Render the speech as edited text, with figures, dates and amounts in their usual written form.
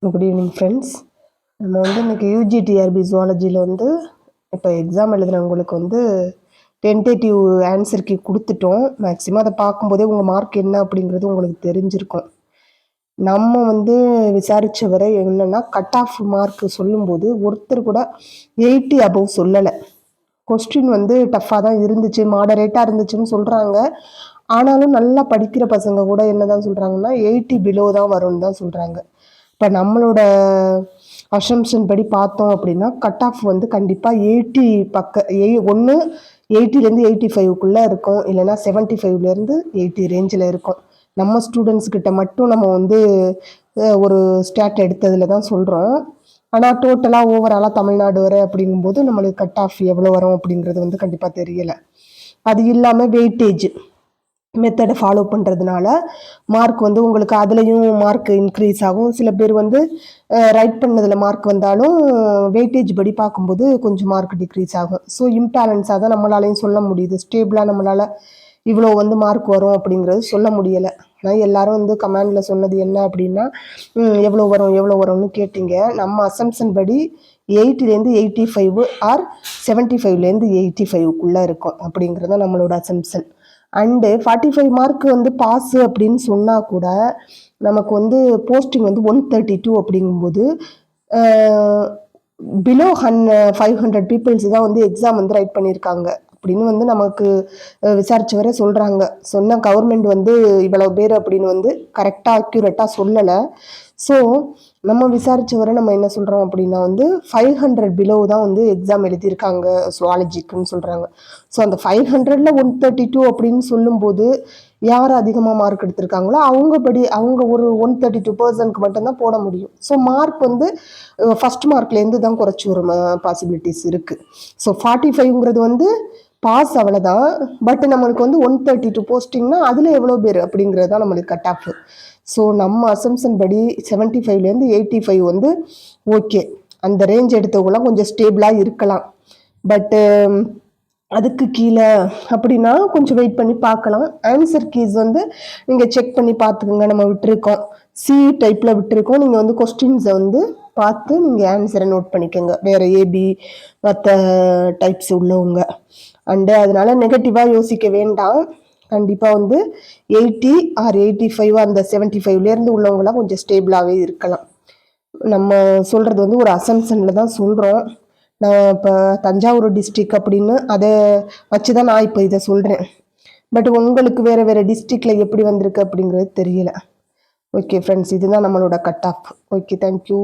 Good evening friends. நம்ம வந்து இன்றைக்கி யூஜிடிஆர்பி ஜுவாலஜியில் வந்து இப்போ எக்ஸாம் எழுதுனவங்களுக்கு வந்து டென்டேட்டிவ் ஆன்சர் கீ கொடுத்துட்டோம். மேக்ஸிமம் அதை பார்க்கும்போதே உங்கள் மார்க் என்ன அப்படிங்கிறது உங்களுக்கு தெரிஞ்சிருக்கும். நம்ம வந்து விசாரித்த வரை என்னென்னா கட் ஆஃப் மார்க் சொல்லும்போது ஒருத்தர் கூட 80 அபவ் சொல்லலை. கொஸ்டின் வந்து டஃப்பாக தான் இருந்துச்சு, மாடரேட்டாக இருந்துச்சுன்னு சொல்கிறாங்க. ஆனாலும் நல்லா படிக்கிற பசங்க கூட என்ன தான் சொல்கிறாங்கன்னா 80 பிலோ தான் வரும்னு தான் சொல்கிறாங்க. இப்போ நம்மளோட அசம்ஷன் படி பார்த்தோம் அப்படின்னா கட் ஆஃப் வந்து கண்டிப்பாக 80 ஒன்று 80லேருந்து 85க்குள்ளே இருக்கும், இல்லைன்னா 75லேருந்து 80 ரேஞ்சில் இருக்கும். நம்ம ஸ்டூடெண்ட்ஸ் கிட்ட மட்டும் நம்ம வந்து ஒரு ஸ்டாட் எடுத்ததில் தான் சொல்கிறோம். ஆனால் டோட்டலாக ஓவராலாக தமிழ்நாடு வரை அப்படிங்கும்போது நம்மளுக்கு கட் ஆஃப் எவ்வளோ வரும் அப்படிங்கிறது வந்து கண்டிப்பாக தெரியலை. அது இல்லாமல் வெயிட்டேஜ் மெத்தடை ஃபாலோ பண்ணுறதுனால மார்க் வந்து உங்களுக்கு அதுலேயும் மார்க் இன்க்ரீஸ் ஆகும். சில பேர் வந்து ரைட் பண்ணதில் மார்க் வந்தாலும் வெயிட்டேஜ் படி பார்க்கும்போது கொஞ்சம் மார்க் டிக்ரீஸ் ஆகும். ஸோ இம்பேலன்ஸாக தான் நம்மளாலையும் சொல்ல முடியுது. ஸ்டேபிளாக நம்மளால் இவ்வளோ வந்து மார்க் வரும் அப்படிங்கிறது சொல்ல முடியலை. ஆனால் எல்லாரும் வந்து கமெண்டில் சொன்னது என்ன அப்படின்னா எவ்வளோ வரும்னு கேட்டீங்க. நம்ம அசம்ஷன் படி 80லேருந்து 85 ஆர் 75லேருந்து 85க்குள்ளே இருக்கும் அப்படிங்கிறது தான் நம்மளோட அசம்ஷன். அண்டு 45 மார்க் வந்து பாஸு அப்படின்னு சொன்னால் கூட நமக்கு வந்து போஸ்டிங் வந்து 132 அப்படிங்கும்போது பிலோ 500 பீப்புள்ஸ் தான் வந்து எக்ஸாம் வந்து ரைட் பண்ணியிருக்காங்க அப்படின்னு வந்து நமக்கு விசாரிச்ச வரை சொல்கிறாங்க. சொன்ன கவர்மெண்ட் வந்து இவ்வளோ பேர் அப்படின்னு வந்து கரெக்டாக அக்யூரேட்டாக சொல்லலை. ஸோ நம்ம விசாரித்த வரை நம்ம என்ன சொல்கிறோம் அப்படின்னா வந்து 500 பிலோ தான் வந்து எக்ஸாம் எழுதியிருக்காங்க சுவாலஜிக்குன்னு சொல்கிறாங்க. ஸோ அந்த 500ல் 132 அப்படின்னு சொல்லும்போது யார் அதிகமாக மார்க் எடுத்திருக்காங்களோ அவங்க ஒரு 132% மட்டும்தான் போட முடியும். ஸோ மார்க் வந்து ஃபஸ்ட் மார்க்லேருந்து தான் குறைச்சி வரும் பாசிபிலிட்டிஸ் இருக்குது. ஸோ 45ங்கிறது வந்து பாஸ் அவ்வளோதான். பட் நம்மளுக்கு வந்து 132 போஸ்டிங்னா அதில் எவ்வளோ பேர் அப்படிங்கிறது தான் நம்மளுக்கு கட் ஆஃப். ஸோ நம்ம அசம்ஷன் படி 75லேருந்து 85 வந்து ஓகே, அந்த ரேஞ்ச் எடுத்தவங்களாம் கொஞ்சம் ஸ்டேபிளாக இருக்கலாம். பட்டு அதுக்கு கீழே அப்படின்னா கொஞ்சம் வெயிட் பண்ணி பார்க்கலாம். ஆன்சர் கீஸ் வந்து நீங்கள் செக் பண்ணி பார்த்துக்கோங்க. நம்ம விட்டுருக்கோம் சி டைப்பில் விட்டுருக்கோம். நீங்கள் வந்து கொஸ்டின்ஸை வந்து பார்த்து நீங்கள் ஆன்சரை நோட் பண்ணிக்கோங்க, வேறு ஏபி மற்ற டைப்ஸ் உள்ளவங்க. அண்டு அதனால நெகட்டிவாக யோசிக்க வேண்டாம். கண்டிப்பாக வந்து 80 ஆர் 85 அந்த 75லேருந்து உள்ளவங்களாம் கொஞ்சம் ஸ்டேபிளாகவே இருக்கலாம். நம்ம சொல்கிறது வந்து ஒரு அசம்ஷனில் தான் சொல்கிறோம். நான் இப்போ தஞ்சாவூர் டிஸ்ட்ரிக் அப்படின்னு அதை வச்சு தான் நான் இப்போ இதை சொல்கிறேன். பட் உங்களுக்கு வேறு வேறு டிஸ்ட்ரிக்டில் எப்படி வந்திருக்கு அப்படிங்கிறது தெரியல. ஓகே ஃப்ரெண்ட்ஸ், இதுதான் நம்மளோட கட் ஆஃப். Okay, thank you.